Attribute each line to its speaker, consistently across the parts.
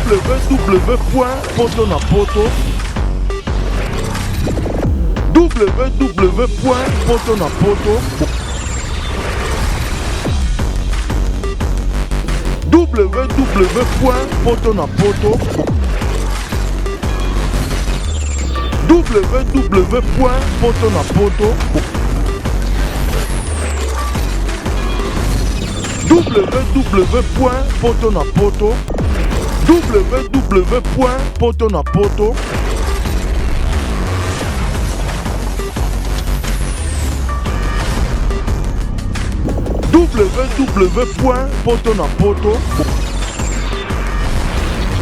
Speaker 1: www.potonapoto www.potonapoto www.potonapoto www.potonapoto www.potonapoto www.potonapoto www.potonapoto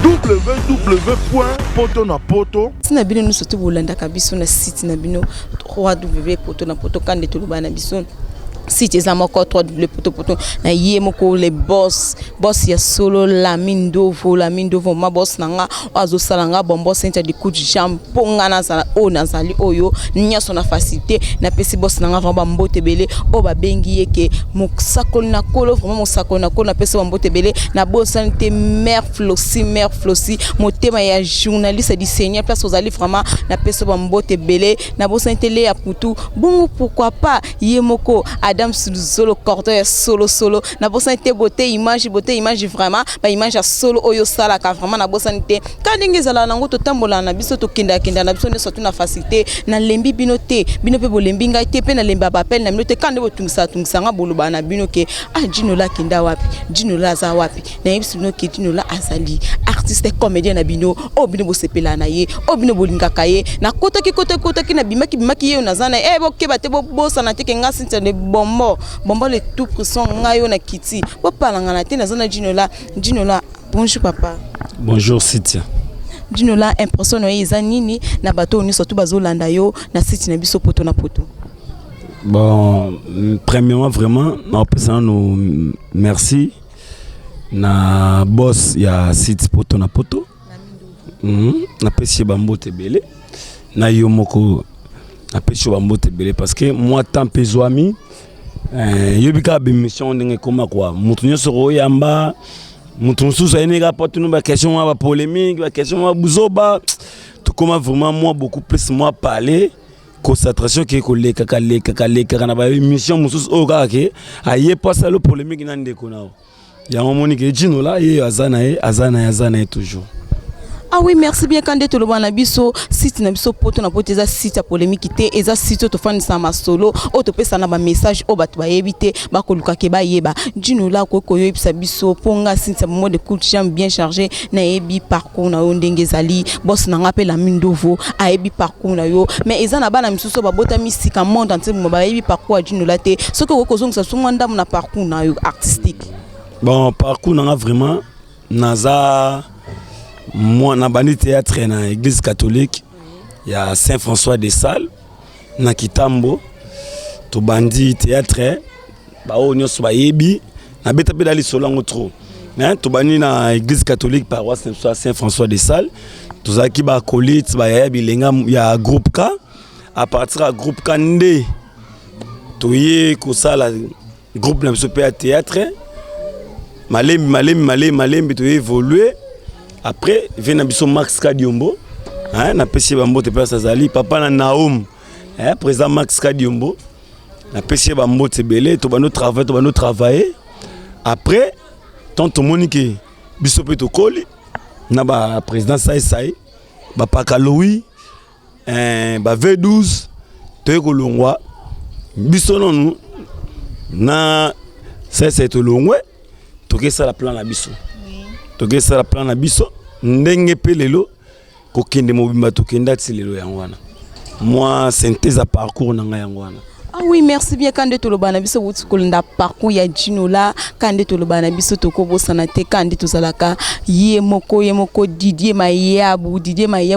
Speaker 1: www.potonapoto
Speaker 2: Sina bino nous surtout bolanda kabiso na site na bino www.potonapoto kande toluba na biso site za moko 3W poto na ye moko les boss ya solo la mindovo ma boss nanga azo salanga bombo sente de coup de jambe ponga na sala o na zali oyo nyaso na facilité na pesi boss nanga vraiment mbote belé o ba bengi yeke mosakol na kolo vraiment mosakol na kolo na pesi mbote belé na boss santé mère Flossi motema ya journaliste du Seigneur place aux ali vraiment na pesi mbote belé na boss santé le ya putu bon pourquoi pas ye moko Adam solo corder solo na bossa été beauté image vraiment ba image solo oyo sala ka vraiment na bossa nté kandingi zala nango to tambola na biso to kinda na biso ne surtout na facilité na lembi binote bino pe bolembi ngai te pe na lemba bapel na minote kande botungisa nga boloba na bino ke Dino la kinda wapi Dino la za wapi na yebisi bino ke Dino la azali artiste comédien na bino o bino bosepela na ye o bino bolinga kaye na kota ki na bimaki ye na zana boke bate bosa na teke nga sinta de bombo le tout pression ngayo na kiti bo palanga na te na zana Dino la bonjour papa.
Speaker 3: Bonjour Sitia.
Speaker 2: Dino la impression no eza nini na bato ni surtout bazolanda yo na site na biso poto na poto.
Speaker 3: Bon, premièrement vraiment na personne nous merci na boss ya site poto na poto. Na pesi bambote belé na yo moko na pesi bambote belé parce que moi tant pezoami yobika bémission ndenge koma quoi mutu nyoso royamba mutu mususu enega potu ba question ba polémique ba question ba buzoba tout comment vraiment moi beaucoup plus moi parler concentration qui koleka na ba émission mususu o ka ke aye pas ça le polémique na ndeko nao ya monique Dino la ye azana toujours.
Speaker 2: Ah oui, merci bien quand tu le vois na biso site na biso poto na poto eza site polémique té eza site to fani sama solo o to pesa na ba message o ba to ba yebite ba koluka ke ba yeba Dino la ko koyo ipsa biso ponga site mode de coup de champ bien chargé na yebi parcours na ndenge zali boss na ngape la mindovo a yebi parcours na yo mais eza na bana misuso ba bota misika monde entier mo ba yebi parcours Dino la té ce que ko zonga so nganda na parcours na yo artistique.
Speaker 3: Bon parcours na vraiment naza moi na bandi théâtre na église catholique il y a Saint-François de Sales na Kitambo to bandi théâtre ba o nyoso ba yebi na beta pe dali solango trop hein to bandi na église catholique paroisse Saint-François de Sales to zaki ba colite ba yebi lenga ya groupe K à partir à groupe K ndé to ye ko sala groupe na biso pe théâtre malembi to évoluer. Après vient Nabiso Max Kadiombo, hein, na pesi bambote pe Sazali, papa na Naum, hein, président Max Kadiombo, na pesi bambote belé, to bano travailler. Après tonton Monique biso pe to koli, na ba président Sai, ba Pakaloui, ba V12, to ko longwa. Biso non na c'est to longwe, to ke ça la plan na biso. Toke sala plan na biso ndenge pe lelo ko kende mobimba to kenda tsilelo yangwana moi synthèse à parcours nanga yangwana.
Speaker 2: Ah oui, merci bien quand tu le banabiso wutukolenda parcours ya Dino la quand tu le banabiso to kobo sanate quand tu zalaka ye moko Didier Mayabu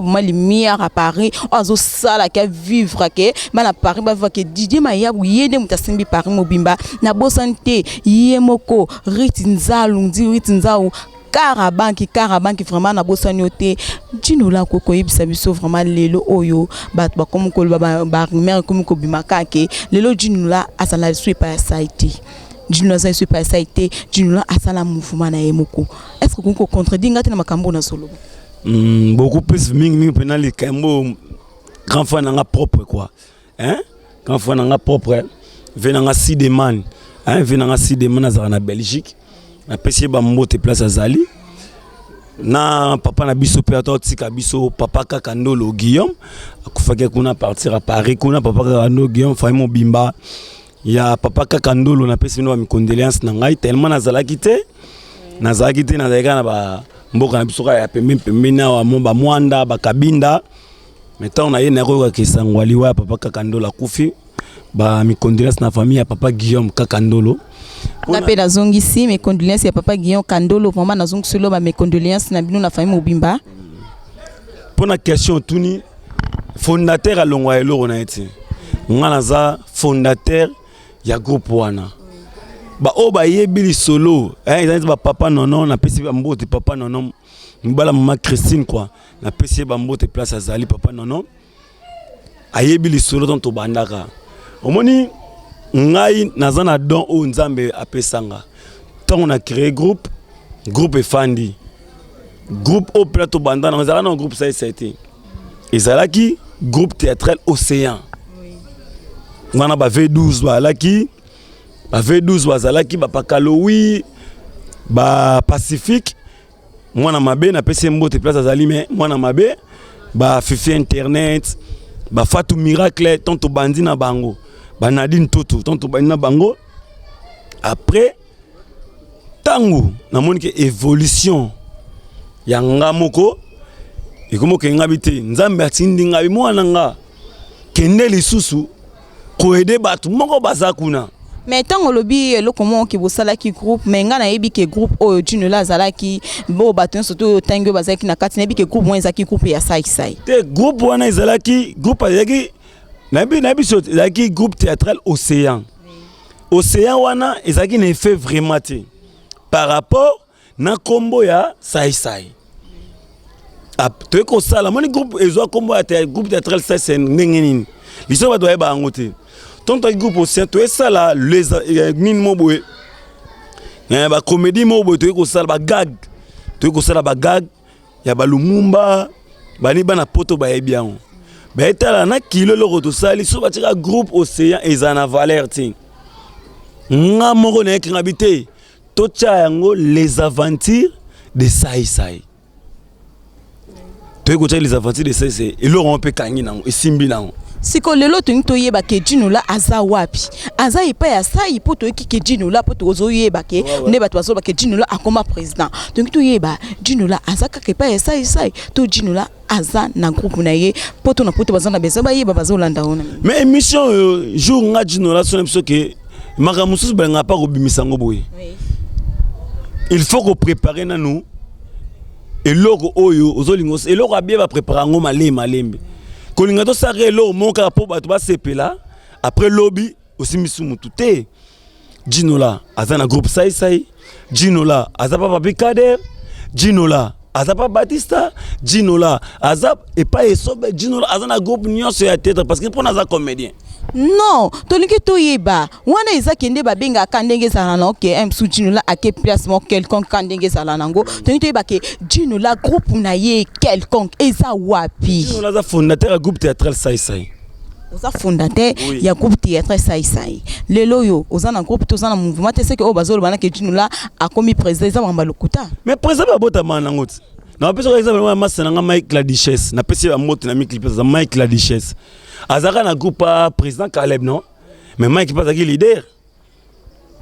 Speaker 2: mali mière à Paris ozo sala ka vivre ke mala Paris ba va ke Didier Mayabu ye de mutasimbi Paris mobimba na bosante ye moko ritinzalu Karabanki vraiment na bosanyote Dino la koko yebisa biso vraiment lelo oyo bat ba comme ko ba mère comme ko bimaka ke lelo Dino la asala swepa saiti Djinula za se pas ça été Djinula asala mouvement na yemoko. Est-ce que vous contredit ngati na makambo na solo?
Speaker 3: Beaucoup plus mingi penal les kambo grand frère nanga propre quoi. Hein? Grand frère nanga propre venanga si demande. Hein, venanga si demande na Belgique. Na pesi ba mbote place azali. Na papa na biso pe tika biso papa Kakandolo Guillaume akufake kuna partir à Paris kuna papa Kakandolo Guillaume fa mo bimba ya papa Kakandolo na pesi no mi condoléances na ngai tellement nazalaki te na ba mboka na biso ya pembe na wa momba mwanda ba kabinda mettons na ye na ko ka sangwali wa papa Kakandolo akufi ba mi condoléances na famille ya papa Guillaume Kakandolo.
Speaker 2: Napé na zongi ici mes condoléances ya papa Guillaume Kandolo vraiment na zongi solo ba mes condoléances na bino na famille Mobimba.
Speaker 3: Pour la question tuni fondateur à Longwa Elo na eti. Ngana za fondateur ya groupe wana. Ba o ba yebili solo ils ba papa nono na pesi ba mbote papa nono mbala mama Christine quoi na pesi ba mbote place azali papa nono ayebili solo ton to bandaka. Omoni ngai nazana don o nzambe apesanga tant on a créé groupe efandi groupe au plateau bandana nazana groupe ça été ezalaki groupe théâtral Océan ngana ba V12 ba V12 bazalaki ba Pakalowi ba Pacifique mwana mabe na pesi mbote place azali mais mwana mabe ba Fifi internet ba Fatou Miracle tonto bandi na bango ba Nadine Toto tonto bandi na bango après tango na moni ke évolution ya ngamoko ikomo ke ngabite nzambe atindi ngabi mwana nga kende lisusu ko aider batu moko bazakuna.
Speaker 2: Mais tant lobi le comment ki bosala ki groupe mais nga na yebi ke groupe o Djinula zalaki bo baton surtout tango bazaki na kati na yebi ke groupe mo ezaki groupe ya sai te
Speaker 3: groupe wana ezalaki groupe azaki na yebi so ezalaki groupe théâtral Océan. Océan wana ezalaki na effet vraiment te par rapport na kombo ya sai to ko sala moni groupe ezo kombo ya groupe théâtral sai ndengenini biso ba doye ba ngote ton groupe Océan to ça là les minimo boye ba comédie mo boye to ko sala ba gag ya ba Lumumba bani bana poto ba ebian ba etala na kilo lo to sali so ba tika groupe Océan ezana valeur tin nga moko na ekingabite to cha yango les aventures de sai to ko cha les aventures de sai et lo rompe kangi nango esimbi nango.
Speaker 2: Siko lelo to yeba ke Djinula aza wapi aza ipa ya sai poto eki ke Djinula poto ozo yeba ke ne bato bazo ba ke Djinula akoma président to yeba Djinula aza ka ke pa ya sai to Djinula aza na groupe na ye poto na poto bazana bezo ba yeba bazo landa ona.
Speaker 3: Mais émission jour nga Djinula sona biso ke makamusu ba pa ko bimisango boye. Il faut ko préparer na nous et logo oyo ozolingos et logo abie ba préparer ngo malembe. Kolinga to sare lo monka po bato ba sepela après lobby aussi misumutu te Djinula azana groupe sai Djinula azapa Papi Kader Djinula azapa Batista Djinula azap et pas esobe Djinula azana groupe nyonso ya théâtre parce que pour naza comédien
Speaker 2: non toliki to yeba wana ezakende babenga kandenge sala na OK msu Djinula ake placement quelconque kandenge sala nango toliki to yeba ke Djinula groupe na ye quelconque eza wapi
Speaker 3: Djinula za fondateur ya groupe théâtral sai
Speaker 2: oza fondateur ya groupe théâtral sai lelo yo oza na groupe toza na mouvement te seke o bazolo bana ke Djinula akomi président za mamba lokuta
Speaker 3: mais président ba bota manango na pesa kwa exemple mama na Mike la Duchesse na pesa moto na Mike pesa Mike la Duchesse azaka na groupe président Caleb non mais Mike pas aki leader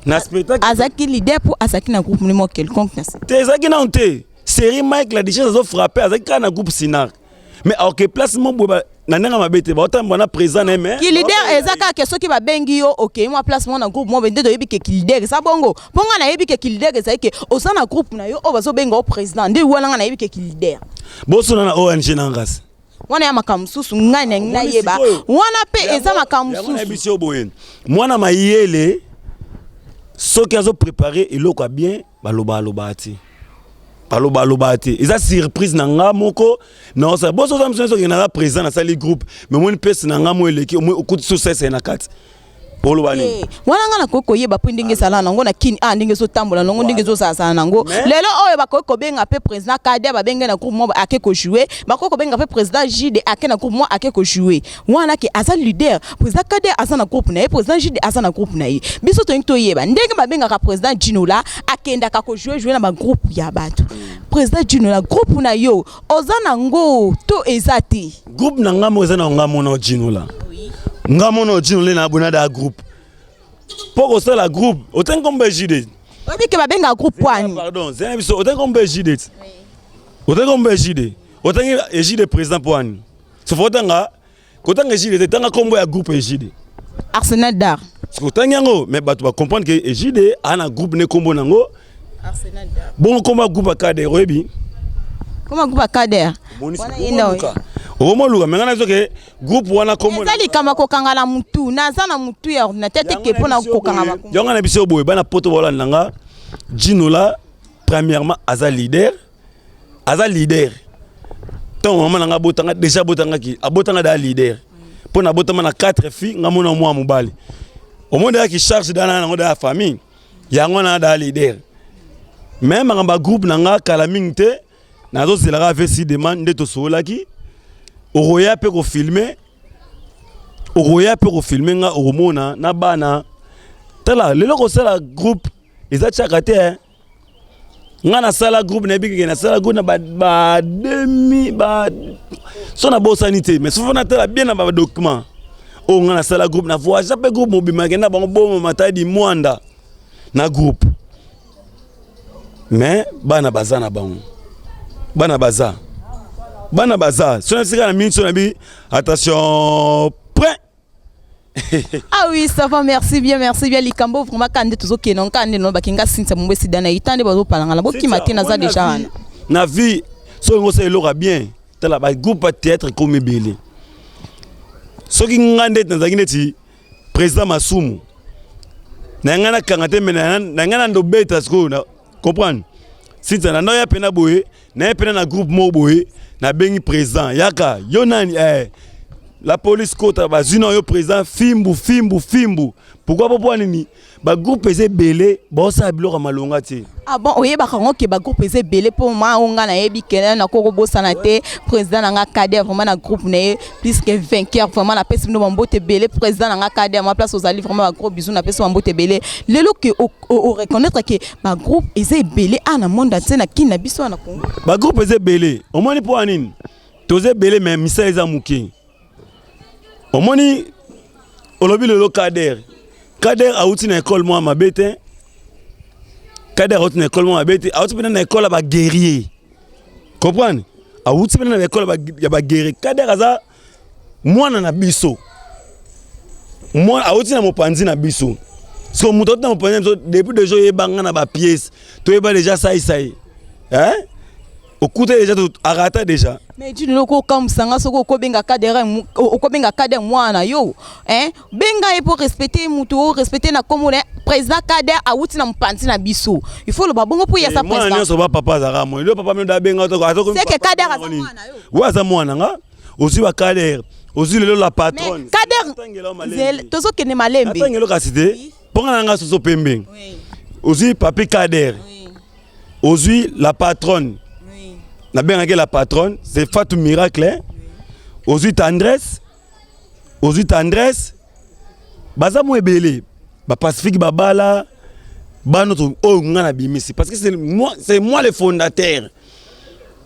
Speaker 3: na spectacle
Speaker 2: azaki leader pour azaki na groupe numéro quelconque na
Speaker 3: te azaki na onte série Mike la Duchesse azo frapper azaki na groupe Sinar mais OK placement boba na nanga mabete ba autant bona président na mais
Speaker 2: ki leader ezaka ke soki ba bengi yo OK moi placement na groupe mo bende do yebi ke ki leader sa bongo ponga na yebi ke ki leader ezaki ke osa na groupe na yo o bazo benga o président ndi wana na yebi ke ki leader
Speaker 3: boso na ONG na ngas
Speaker 2: wana ya makamususu ngana ngina yeba wana pe eza makamususu
Speaker 3: wana bisio boyen mwana mayele soki azo préparer eloko bien baloba ati eza surprise na nga moko non ça boso za mso ke na présent na sali groupe mais mon pese na nga mo eleki okuti so sese na kati polo bani
Speaker 2: wana ngana ko koyeba po ndenge sala nango na kini ndenge zo tambola nango ndenge zo sala nango lelo oyo bakoko benga pe président Kader ba benga na groupe mo ake ko jouer bakoko benga pe président JD ake na groupe mo ake ko jouer wana ke aza leader président Kader aza na groupe na ye président JD aza na groupe na ye biso to to yeba ndenge ba benga ka président Djinola akenda ka ko jouer na ba groupe ya bato président Djinola groupe na yo oza nango to ezati
Speaker 3: groupe na ngamo eza na ngamo na Djinola ngamo na Djinola na bonada groupe pour ça la groupe autant comme JD
Speaker 2: obi ke ba benga groupe wani
Speaker 3: pardon c'est biso autant comme JD autant comme JD autant JD président wani so fotanga kotanga JD tanga kombo ya groupe JD
Speaker 2: Arsenal d'art
Speaker 3: autant yango mais bato ba comprendre que JD ana groupe ne kombo nango
Speaker 2: Arsenal d'art
Speaker 3: bon kombo groupe Kader rebi
Speaker 2: comment groupe Kader
Speaker 3: wana yenda Omo luka menga nazo ke groupe wana komo
Speaker 2: ezali kama kokangala mutu naza na mutu ya ordinateur te ke pona kokanga makombo
Speaker 3: yonga na biso boye bana poto bola nanga Djinola premièrement aza leader ton maman nanga botanga déjà botanga ki abotanga da leader pona botama na 4 filles nga mona mwa mobali omonde ya ki charge dana na ngoda famille yango na da leader même ngamba groupe nanga kala mingte nazo zelaka vesi demande ndeto solaki Oroya pe ko filmer nga oromona na bana tala lelo ko sala groupe eza chakate nga na sala groupe na biki na sala groupe na ba demi ba so na bo sanité mais souvent na tala bien na ba document o nga na sala groupe na voix jape groupe mobima kenda bango bo matadi mwanda na groupe mais bana bazana bango Bana baza, si on a la minute, on a dit attention, prêt.
Speaker 2: Ah oui, ça va, merci bien, Likambo, vraiment, quand tu es non, quand tu es non, bakinga sinsa mumbe sidana, itande bazo palanga, bo ki matina za déjà.
Speaker 3: Na vie, so ngo se lora bien, tala ba groupe théâtre comme belé. So ki ngande na ti président Masumu. Na ngana kangate mena, na ngana ndo beta sko, comprendre. Si tu na ya pena boye, na pena na groupe mo boye. Na bengi président yaka yonani la police kota bazina yo président fimbu pourquoi pas nini ba groupe eze belé ba sa biloko malonga ti
Speaker 2: bon oyeba kango ke ba groupe eze belé pour moi onga na yebi kena na ko bosana te président nga Kader vraiment na groupe na plus que 20 vraiment na pesi no mbote belé président nga Kader ma place aux ali vraiment ba gros bisou na pesi mbote belé lelo ke o reconnaître que ba groupe eze belé ana monde entier na kina biso na Congo
Speaker 3: ba groupe eze belé omoni po anini toze belé mais misala eza muki omoni olobi lelo Kader a outi na école moi mabete Kader a outi na école moi mabete a outi na école ba guerrier comprendre a outi na école ba guerrier Kader aza mwana na biso moi a outi na mopanzi na biso so muto na mopanzi depuis de jour yebanga na ba pièce to yeba déjà ça hein okuta déjà tout arata déjà
Speaker 2: mais tu ne ko comme sanga soko ko benga Kader mwana yo benga e pour respecter mutu respecter na comme président Kader a outi na mpanzi na biso il faut le babongo pour ya sa président
Speaker 3: moi so ba papa zaka moi le papa même da benga to
Speaker 2: c'est que Kader a mwana yo
Speaker 3: wa za mwana nga aussi ba Kader aussi le la patronne
Speaker 2: Kader tozo kene malembe
Speaker 3: atangelo ka cité ponga nga so pembe aussi papi Kader aussi la patronne na bien la patronne c'est Fatou Miracle aussi tendresse baza mo ebele ba Pacifique babala ba notre ngana bimisi parce que c'est moi le fondateur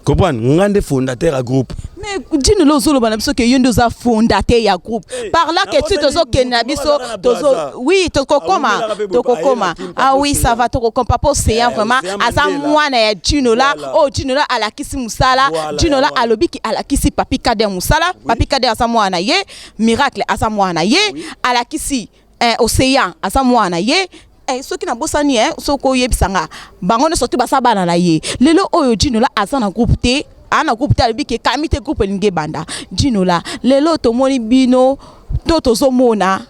Speaker 3: comprendre ngande fondateur à groupe
Speaker 2: mais dino lo zolo bana biso ke yondo za fondateur ya groupe par là que tu tozo kena biso tozo oui tokokoma ah oui ça va tokokoma papa océan vraiment asa mwana ya Djinola Djinola alakisi musala Djinola alobiki alakisi papi Kader musala papi Kader asa mwana ye Miracle asa mwana ye alakisi océan asa mwana ye soki na bosani soko yebisanga bango ne sorti basabana na ye lelo oyo Djinola asa na groupe te ana groupe te albiki kamite groupe linge banda Djinola lelo tomoni bino tozo mona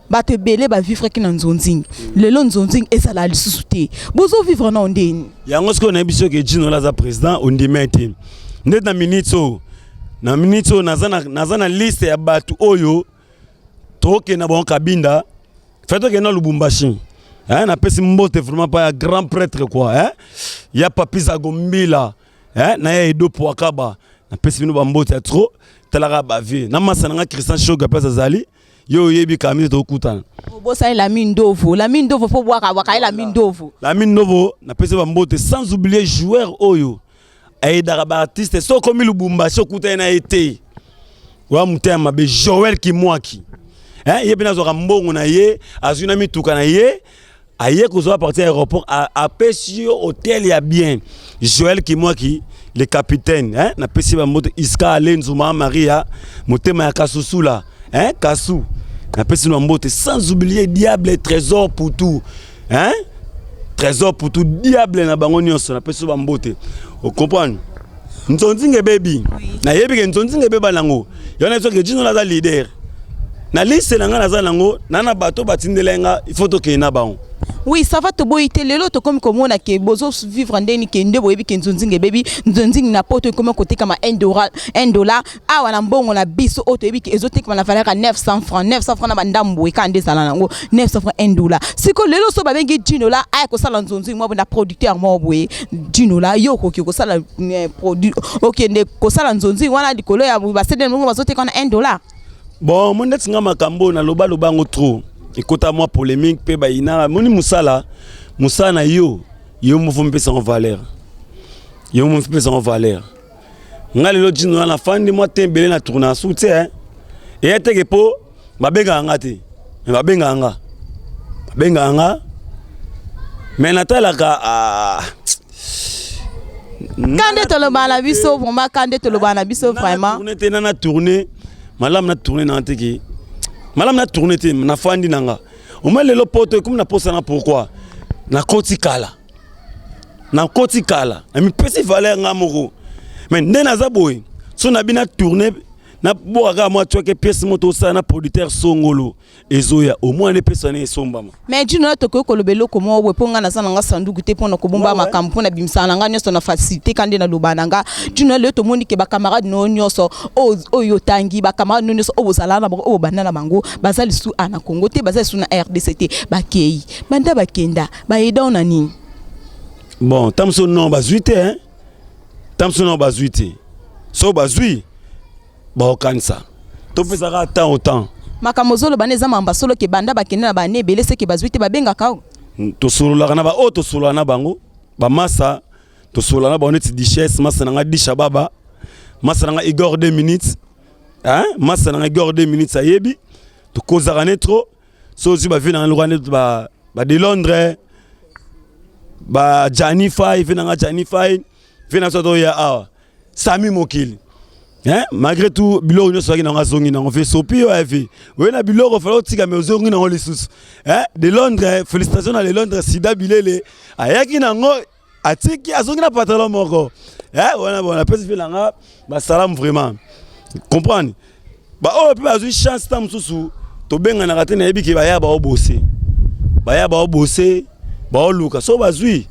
Speaker 2: bato belé ba vivre ki na nzonzing lelo nzonzing ezala lisusu te bozo vivre na ndeni
Speaker 3: yango siko na biso ke Djinola za président ondimete ndet na minute nazana liste ya bato oyo toke na bon kabinda Faites que non Lubumbashi. Hein, na pesi mbote vraiment pas un grand prêtre quoi, hein. Il y a Papi Zagombila, hein, na ya Edo Pouakaba. Na pesi bino bambote ya trop, talaka ba vie. Na masa nga Christian Shoga pesa zali, yo yebi kamite to kutana.
Speaker 2: Bosa la mine d'ovo pour boire waka la mine d'ovo.
Speaker 3: La mine d'ovo, na pesi bambote sans oublier joueur oyo. Aïda ba artiste so comme Lubumbashi okuta na été. Wa mutema be Joël Kimwaki. Hein, yebi na zo mbongo na ye, azuna mituka na ye. Aïe, qu'on soit parti à l'aéroport, à Pessio, hôtel, il y a bien. Joël Kimwaki, le capitaine, hein, na Pessio, Iska, Alain, Zouma, Maria, Motema, Yakasusu, là, hein, Kassou, na Pessio, sans oublier Diable et Trésor pour tout, hein, Trésor pour tout, Diable, na Bangonios, na Pessio, Bambote. Vous comprenez? Nous sommes des bébés, na yebi, nous sommes des bébés, nango, y'en a qui disent, nous sommes leader. Na liste, nanga, nango, nana bateau, batindelenga, il faut que na baon.
Speaker 2: Oui, ça va te boiter le lot comme on a que bozo vivre ndeni ke ndebo yebi ke nzonzinge baby nzonzinge na poto comme côté comme $1 ah wana mbongo na biso auto yebi ke ezotique na valeur à 900 francs na bandambo e kande zala nango 900 francs $1 siko le lot so ba bengi $10 aya ko sala nzonzinge mo na producteur mo boye $10 yo ko sala produit OK ne ko sala nzonzinge wana likolo ya ba sede mo bazote kana $1.
Speaker 3: Bon, mon net nga makambo na loba ngo trop. Écoute moi polémique pe ba ina moni musala na yo mo fompe sans valeur. Yo mo fompe sans valeur. Ngale lo dino na fandi moi tembele na tourna soute hein. Et eteke po ba benga ngate. Ba benga nga. Mais natala ka
Speaker 2: Kande to lo bana biso vraiment kande to lo bana biso vraiment.
Speaker 3: On était na tourner. Malam na tourner na anteki. Malam na tourner te na fandi nanga. O mele lo poto comme na posa na pourquoi? Na koti kala. Na mi pesi valeur nga moko. Mais ndena za boy. So na bina tourner na boaga moi tu que pièce moto ça na producteur songolo ezoya au moins les personnes somba.
Speaker 2: Mais tu n'as to ko lobelo comment we ponga na sana nga sanduku te pona ko bomba makampo na bimsana nga nyoso na facilité kande na lubananga tu n'as le to moni ke ba camarade no nyoso o yotangi ba camarade no nyoso o bozala na o banana bango bazali su ana Congo te bazali su na RDCT ba kei banda ba kenda ba ida na nini.
Speaker 3: Bon tamso non bazuite hein. Tamso non bazuite. So bazui ba kansa. To pesaka tant autant.
Speaker 2: Makamozolo baneza mamba solo ke banda bakenda na bane belese ke bazuite babenga kao.
Speaker 3: To solo la na ba o to solo na bango. Ba massa to solo na ba oneti dichesse massa na disha baba. Massa na Igor 2 minutes. Hein? Massa na Igor 2 minutes ayebi. To kozaka ne trop. So zi ba vina ngwana ba de Londres. Ba Janify vina Janify. Vina so to ya awa. Sami Mokili. Hein? Malgré tout, biloko nyo soki na zongi na on fait sopi o avi. Oui na biloko falo tika me zongi na les sous. Hein? De Londres, félicitations à Londres Sida Bilele. Ayaki na ngo atiki azongi na pantalon moko. Hein? On a pas fait langa ba salam vraiment. Comprendre? Ba o pe bazui chance tam susu to benga na raté na yebi ki ba ya ba o bosser. Ba ya ba o bosser, ba o luka so bazui.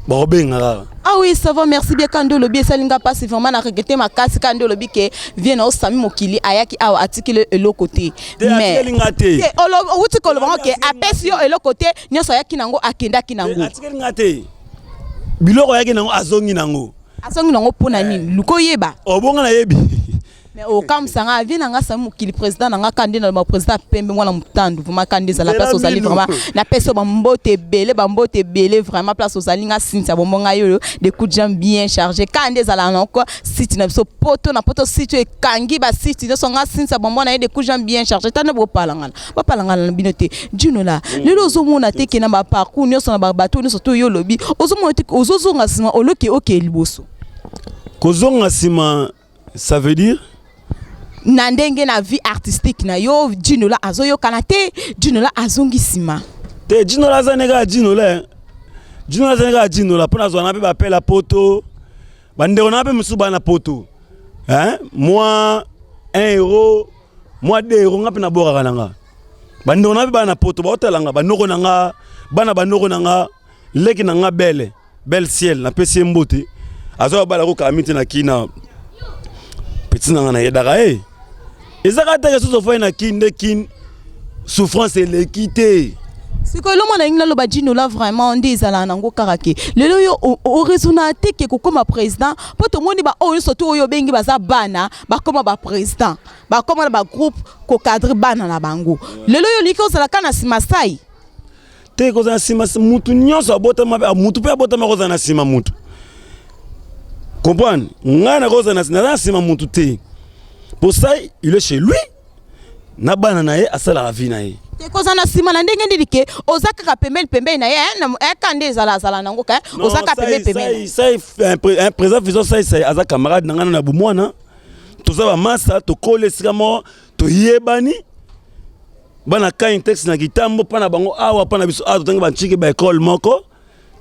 Speaker 3: Ba o benga.
Speaker 2: Ah oui, ça va, merci bien. Quand le bien salinga passe vraiment na regretter ma casse quand le bi que vient au Sami Mokili ayaki a article et l'autre côté. Mais o wuti ko lo ke apesio et l'autre côté nyoso yaki nango akenda kinango.
Speaker 3: Article ngate. Biloko yaki nango azongi nango.
Speaker 2: Azongi nango pona nini? Luko yeba.
Speaker 3: Obonga na yebi.
Speaker 2: Mais au kam sanga vient nga Sami Mokili président nga kande na président pembe mwana mutandu vraiment kande za la place aux alliés vraiment na peso bambote belé vraiment place aux alliés nga sinta bombonga yo des coups de jambes bien chargés kande za la encore site na so poto site e kangi ba site no songa sinta bombona des coups de jambes bien chargés tane bo palangana na binote dino la le lozo mona te ke na ba parcours nyoso na ba bato nyoso to yo lobi ozomona te ozozonga sima oloke oke liboso
Speaker 3: kozonga sima ça veut dire
Speaker 2: nandenge na vie artistique na yo dino la azoyo kanate dino la azongisima
Speaker 3: te dino la zanega dino la pona zona pe ba pela poto bandeko na pe musuba na poto hein moi 1 euro moi 2 euros ngapi na boka kananga bandeko na pe ba na poto ba otalanga banoko nanga bana banoko nanga leki nanga belle ciel na pesi mbote azoyo bala ko kamite na kina petit nanga na yedaka ezaka te so fo na kin souffrance et l'équité.
Speaker 2: C'est que l'homme a une loba Gino là vraiment on dit ala nango karake. Le yo o raisonna te ke ko comme président pour tout monde ba o surtout yo bengi baza bana ba comme ba président ba comme ba groupe ko cadre bana na bango. Le yo liko za la kana simasai.
Speaker 3: Te ko za sima mutu nyonso abota ma mutu pe abota ma ko za na sima mutu. Comprendre? Ngana ko za na sima mutu te. Pour ça il est chez lui. Na bana na ye asala la vie na ye.
Speaker 2: Kozana sima na ndenge ndike ozaka pembeni na ye kande zala nango ka ozaka pembeni
Speaker 3: ça un président faisant ça aza camarade na ngana na bumwana toza ba massa to kole sikamo to yebani bana ka texte na kitambo pana bango awa pana biso to tanga ba chike ba école moko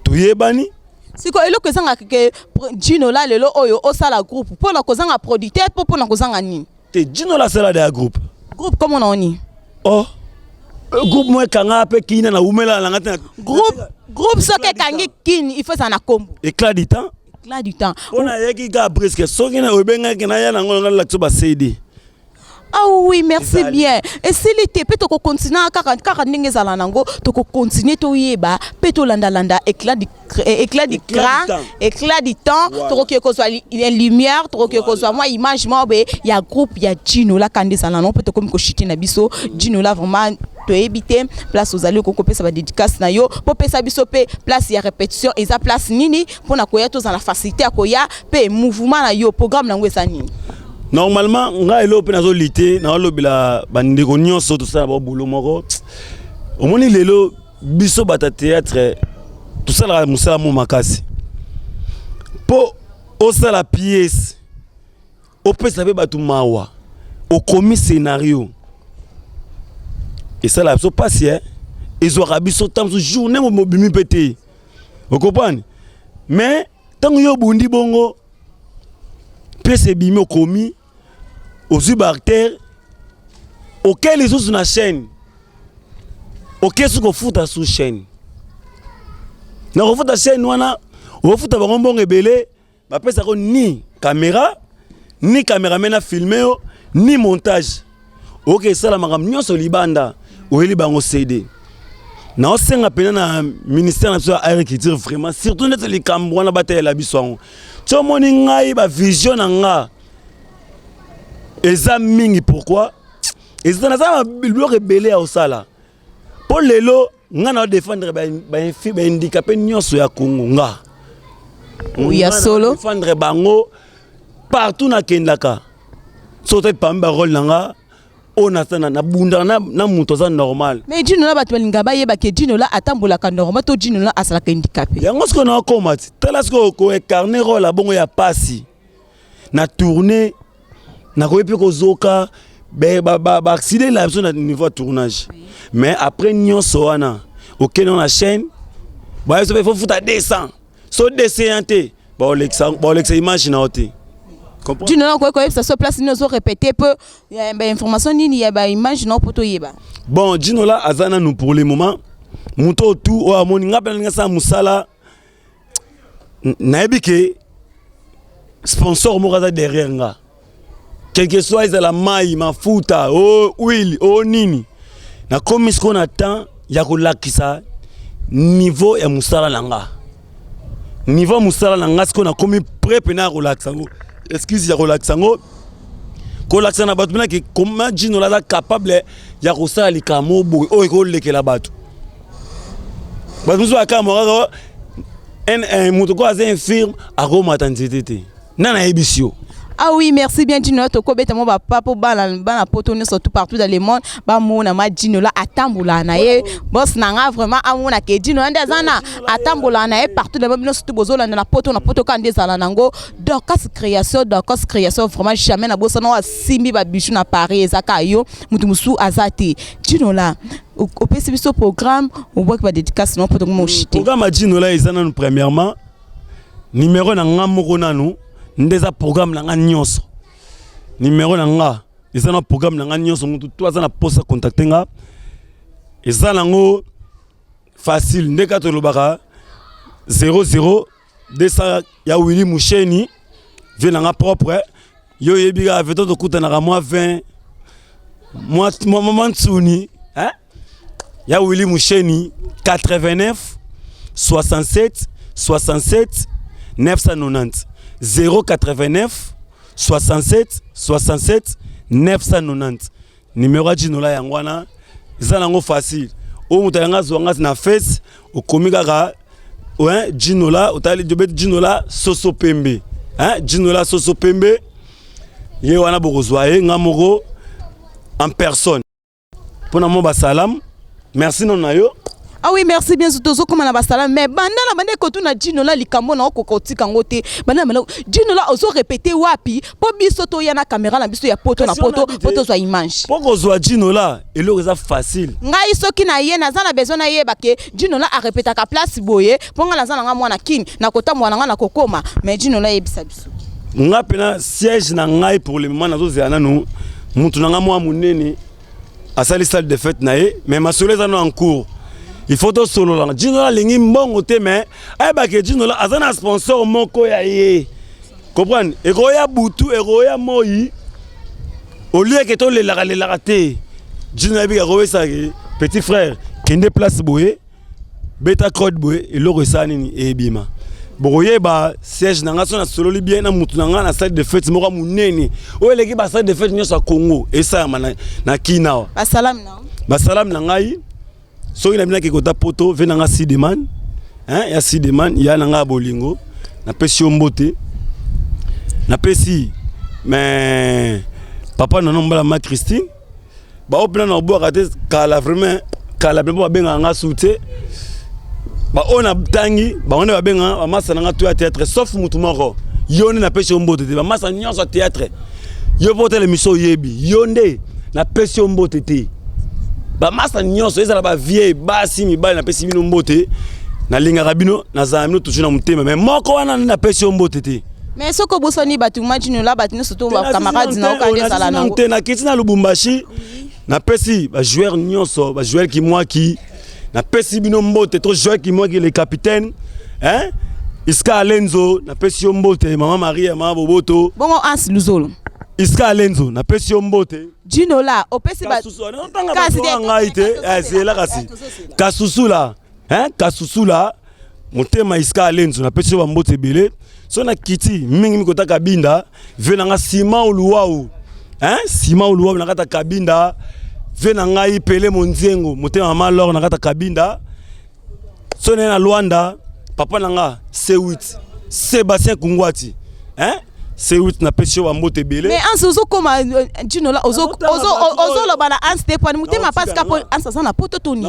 Speaker 3: to yebani
Speaker 2: siko eloko ezanga ke Gino la lelo oyo osala groupe pona kozanga producteur pona kozanga nini
Speaker 3: te Gino la sala de groupe
Speaker 2: comme on oni
Speaker 3: oh groupe moi kanga pe kina na umela la ngata
Speaker 2: groupe soke kangi kin il faut ça na kombo
Speaker 3: éclat du temps on a yeki ga presque soki na obenga kena ya na ngona la tsoba CD.
Speaker 2: Ah oui, merci bien. Et s'il était peut to continuer car ndenge zala nango to continuer to yeba peut to landa éclat du temps to ko soit lumière to ko soit moi image moi be ya groupe ya Gino la kande zala non peut to comme ko chiti na biso Gino la vraiment to éviter place aux alliés ko pesa ba dédicace na yo po pesa biso pe place ya répétition et za place nini pour na koya to za la facilité akoya pe mouvement na yo programme nango esa nini.
Speaker 3: Normalement, nga elo pe nazo lité na lobila bandeko nyonso tout ça ba boulot moko. Au moni lelo biso bata théâtre tout ça la musala mo makasi. Po o sala pièce. O pe sabe batu mawa. O commis scénario. Et ça la so passe hein. Ils aura biso tam journée mo bimi pété. Vous comprenez? Mais tant yo bundi bongo pièce bimi o commis aux subacteurs auxquels ils sont sur la chaîne auxquels ils sont fout à sous chaîne na fout à chaîne wana o fout à bango bongo ebele ba pesa ko ni caméraman a filmé ni montage OK ça la makam nyonso libanda o eli bango CD na osenga pena na ministère national agriculture vraiment surtout net les cambouana bataille la biso to moni ngai ba vision nga eza mingi pourquoi eza na za biloko rebelle au sala pour lelo nga na défendre ba handicapé nyonso ya Congo nga
Speaker 2: ya solo
Speaker 3: défendre bango partout na kendaka sote pamba rôle nga on a ça na bunda na muto za normal
Speaker 2: mais Gino la batu balinga ba yeba ke Gino la atambola ka normal to Gino la asala ka handicapé
Speaker 3: yango sko na komati telasko ko incarner rôle la bongo ya pasi na tourner na ko epi ko zoka ba accident la besoin na niveau tournage mais après nyonso wana OK dans la chaîne ba il faut foutre à 200 so descente ba Alexa image na hoté
Speaker 2: Gino la ko ça se place nous répéter peu ba information nini ya ba image na poto yeba
Speaker 3: bon Gino la azana nous pour le moment muto tout o amoni ngapela ngasa musala na ebike sponsor mo kaza derrière nga quel que soit la maille mafuta o huile o nini na komi ce qu'on attend ya ko lakisa niveau ya musala nanga niveau musala nanga ce qu'on a komi prêt pena relaxa ngo excuse ya relaxa ngo ko lakisa na batu na ki comment Gino la capable ya ko sala likamo boy o ko lekela batu batu zo akamora un muto ko azen firme ako matantité nana ebisio.
Speaker 2: Ah oui, merci bien Gino to ko betamo ba papa bana poto ne surtout partout dans le monde ba mona ma Gino la atambola na ye boss nanga vraiment amona ke Gino ande zana atambola na ye partout dans le monde surtout bozola na poto kan dezala nango donc création vraiment jamais na bossa na simbi ba bichu na Paris ezaka yo mutu musu azati Gino la au PCBso programme on voit que ba dédicace non poto mo chité
Speaker 3: programme a Gino la ezana nous premièrement numéro na ngamoko nanu ndeza programme na nga nyonso numéro na nga eza na programme na nga nyonso mutu to aza na posa contacter nga eza nango facile ndeka to lobaka 00 200 ya Willy Musheni vient na nga propre yo yebiga veto to kuta na moi 20 moi tsuni hein ya Willy Moucheni 89 67 67 990 089 67 67 990 numéro Jinola yangwana za nango facile o mutanga zwanga na face okomi kaka ouais Jinola otali jobet Jinola Soso Pembe hein Jinola Soso Pembe ye wana bokozwa ngamoko en personne pour na mo basalam merci non yo.
Speaker 2: Ah oui, merci bien surtout comme na basala mais banda na bande kotu na Jinola likambo na okokotika ngote banda na Jinola ozo répéter wapi po biso to ya na caméra na biso ya poto na poto zo image
Speaker 3: poko zo Jinola elo eza facile
Speaker 2: ngai soki na ye na zana besoin na ye bake Jinola a répéter ka place boye ponga na zana nga mwana kin na kota mwana nga na kokoma mais Jinola yebisa biso
Speaker 3: nga pena siège na ngai pour le moment nazo zana no mutu na nga mwa munene asali salle de fête na ye mais ma solo eza no en cours. Il faut to solo la Jinola lingi mbongo te mais ay ba ke Jinola azana sponsor moko ya ye comprendre eroya butu eroya moyi au lieu que to le la raté Jinola bi rowe sa petit frère kende place boye beta code boye et lo resani ni ebima boye ba siège nanga so na solo li bien na mutu nanga na salle de fête moko munene o eleki ba salle de fête nyoso ya Congo et ça na kina ba salam na ngai so il a bien que kota poto venanga Sideman hein ya Sideman ya nanga bolingo na pesi ombote na pesi mais papa non mbala ma Christine ba opena na boire raté kala vraiment kala ba benga nga soute ba ona tangi ba on ba benga ba masa nanga to théâtre sauf mutu moko yone na pesi ombote ba masa nyonso théâtre yo pote l'émission yebi yonde na pesi ombote te ba masa nyonso ezala ba vie basi mibali na pesi bino mbote na linga rabino na zamino tujuna mutema mais moko wana na pesi mbote te
Speaker 2: mais soko bosoni batu Jinola batu surtout ba camarades na okande sala nango
Speaker 3: te na kiti na Lubumbashi na pesi ba joueur nyonso ba joueur ki moi ki na pesi bino mbote to joueur ki moi ki le capitaine hein Iska Alenzo na pesi mbote mama Maria mama Boboto
Speaker 2: bongo Ans Luzolo
Speaker 3: Iska Alenzo na pesi mbote
Speaker 2: Jinola opesi ba
Speaker 3: kasi ngaite ezela kasi kasusula hein kasusula motema Iska Alenzo na pesi mbote belé so na kiti mingi mikota kabinda venanga sima uluwau hein sima uluwau na kata kabinda venanga ipele monzengo motema malor na kata kabinda so na Luanda papa nanga C8 Sébastien Kungwati hein C8 na pesi mbote belé
Speaker 2: mais Ans ozo koma Jinola ozo lo bana Ans te point motema parce que Ans ça na poto toni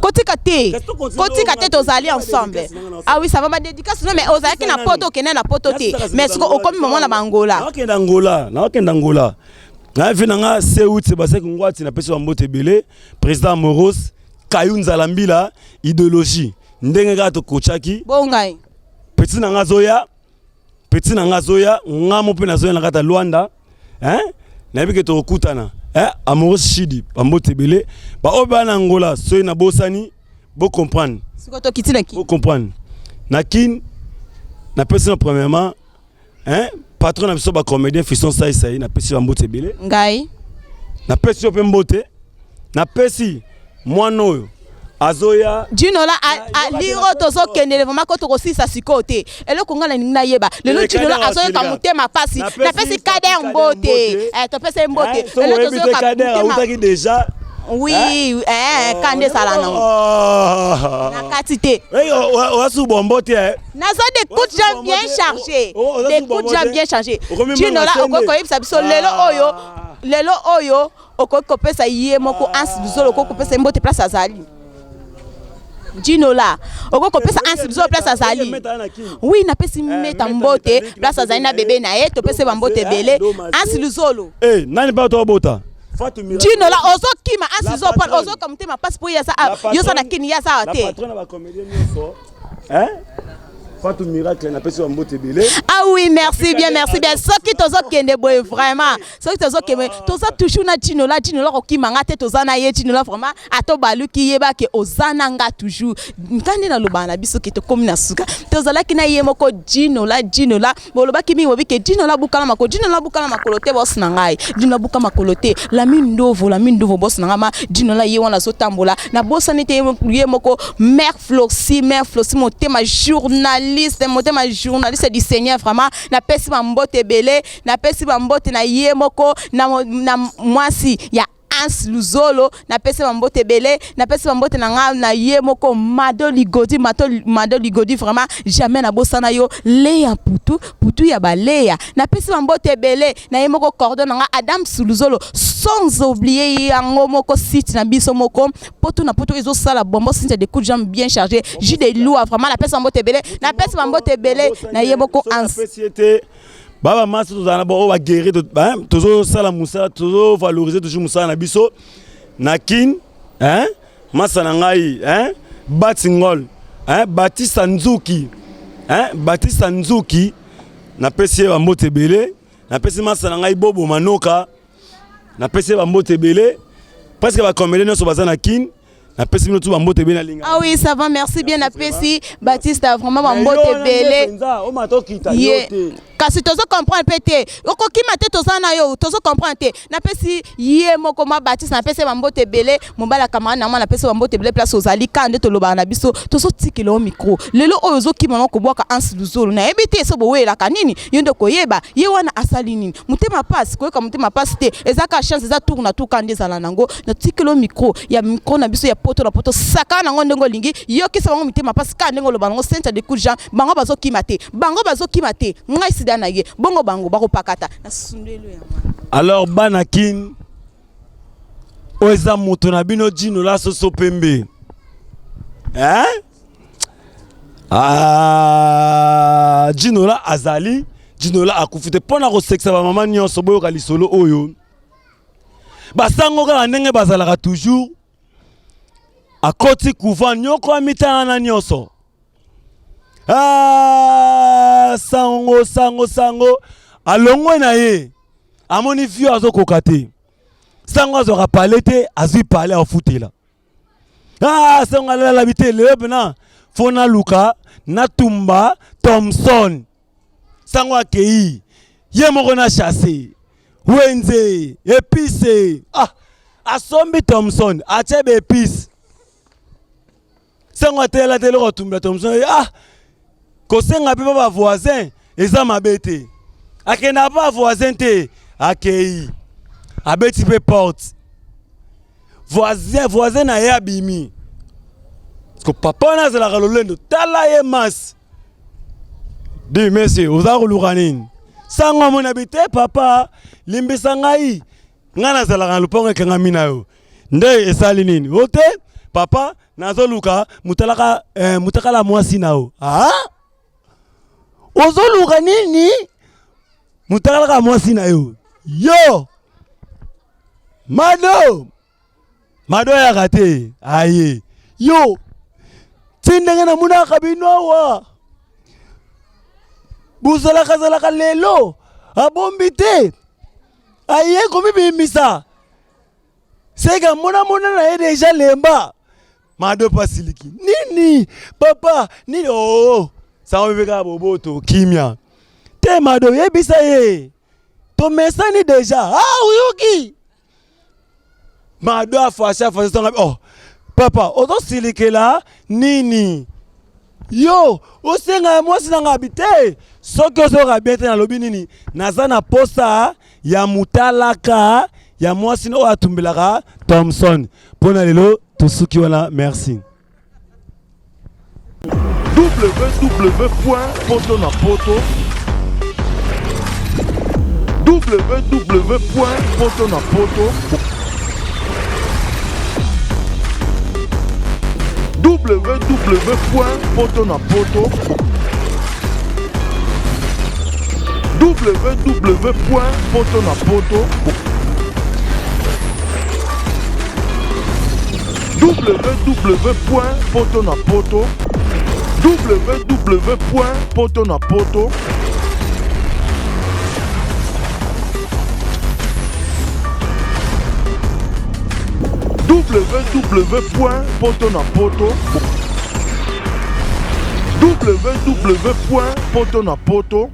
Speaker 2: kotika te tozali ensemble ah oui ça va ma dédicace non mais ozaki na poto kene na poto te mais siko okomi maman na Angola
Speaker 3: na okenda Angola na vinanga C8 Sébastien Kungwati na pesi mbote belé président Moros Kayunza Lambila idéologie ndenge ga to kochaki
Speaker 2: bongai
Speaker 3: petit nanga zoya ngamo pe na zoya na kata Luanda hein na bike to kutana hein Amoros Shidi mbote belé ba oba na Angola soy na bosani bo comprendre
Speaker 2: siko to kitina ki
Speaker 3: bo comprendre na kin na personne premièrement hein patron na biso ba comédien Fiston Sai na pesi mbote belé
Speaker 2: ngai
Speaker 3: na pesi pe mbote na pesi mwano azoya
Speaker 2: Jinola a liro tozo kenele vraiment ko to kosisa sikote elo kongana ninga yeba lelo Jinola azoya ka mutema pasi na pesi kader mbote to pesi mbote
Speaker 3: elo tozo ka kader utaki déjà
Speaker 2: oui kande sala nango na katite
Speaker 3: wasu bombote
Speaker 2: nazo des coups de jambe bien chargés des coups de jambe bien chargés Jinola okoko yebisa biso lelo oyo okoko pesa ye moko Ans Luzolo okoko pesa mbote place azali Jinola okoko pesa Ans Luzolo place azali oui na pesi meta mbote place azali na bébé na ye to pesa mbote belé Ans Luzolo
Speaker 3: nani ba to bota
Speaker 2: Jinola ozo kima Ans Luzolo pon ozo kamtema passe pour ya sa yo sa na kini ya sa te
Speaker 3: la patronne ba comédien nyonso hein Fatou Miracle na pesi mbote belé.
Speaker 2: Ah oui, merci bien. Ce qui tozo kende boy vraiment. Ce qui tozo kende toza toujours na Dinola ko mangate toza na ye Dinola vraiment ato baluki yeba ke ozana nga toujours. Nkande na lobana biso ke to komi na suka. Tozala ki na ye moko Dinola boloba ki mi wobi ke Dinola bukala makolo te boss na ngai. Dinola buka makolo te. La mindovo boss na ngama Dinola ye wana zo tambola. Na bossa nete ye moko mère Floxy mon thème journaliste du Seigneur vraiment na pesi bambote belé na pesi bambote na ye moko na mwasi ya Ans Luzolo na pesi bambote belé na pesi bambote na nga na ye moko Mado Ligodi vraiment jamais na bossa na yo leya putu ya baleya na pesi bambote belé na ye moko cordon na nga Adam Luzolo sans oublier yango moko site na biso moko poto ezo sala bombo site de coups de jambes bien chargés jus de lourd vraiment na pesi bambote belé na ye moko Ans
Speaker 3: Baba Master tozana bo va guérir toujours sala musa toujours valoriser toujours musa na biso nakin masa na ngai Batingol Batista Nzuki na pesi ba mbote belé na pesi masa na ngai Bobo Manoka na pesi ba mbote belé presque ba comédien no so bazana kin na pesi bino tu ba mbote belé na linga.
Speaker 2: Ah oui, ça va, merci bien na pesi Baptiste vraiment ba mbote belé.
Speaker 3: O matokita yote.
Speaker 2: Kasi tozo comprendre pété okoki maté tozana yo tozo comprendre té na pesi ye moko ma Baptiste na pesi ba mbote belé mobala camarade na na pesi ba mbote belé place ozali kande to loba na biso tozo tikelo micro lelo ozo ki mona ko boka Ans Luzolo na ebité so bowela kanini yondo koyeba ye wana asali nini mutema passe ko mutema passe té ezaka chance eza tour na tout kande zala nango na tikelo micro na biso ya poto saka na ngondengo lingi yo ki sa bango mutema passe kande ngo loba ngo centre de coup de Jean bango bazo ki maté ngai sida na ye bongo bango bako pakata na sundelo ya mwana.
Speaker 3: Alors banakin oza moto na bino Dinola soso pembe Dinola azali Dinola akufite pona ko sexa ba mama nyonso boyo ka lisolo oyo basango ka ndenge bazalaka toujours akoti couvent nyoko amitana na nyonso sango alongwe na ye amoni fio azokoka te sango azoka pale te azwi pale afutela sango alala bite lelo pena fona luka na tumba Thompson sango akei ye moko na chasse wenze épice asombi Thompson achebe épice sango atela tele ko tumba Thompson kosenga pe ba voisin eza mabete akenda ba voisin te akei abeti pe porte voisin na ya bimi ko papa na zela kalolendo tala ye mas di monsieur oza kulukanini sango mona bite papa limbisa ngai ngana zela kan luponga kenga mina yo nde esali nini ote papa nazoluka mutakala mwasi nao ozoluka nini mutakala mwasi na yo mado ya kate aye yo tindenge na muna kabino wa buzalaka lelo abombi te aye komi bimisa sega mona na ye deja lemba mado pasiliki nini papa nini sawa veka boboto kimia te mado yebisa ye to mesani deja uyuki mado afasha songa papa ozo silikela nini yo osenga mwasi na ngabite soki ozoka biete na lobi nini naza na posa ya mutalaka ya mwasi no atumbelaka Thompson pona lelo tosuki wana merci.
Speaker 1: www.potonapoto www.potonapoto www.potonapoto www.potonapoto www.potonapoto www.potonapoto www.potonapoto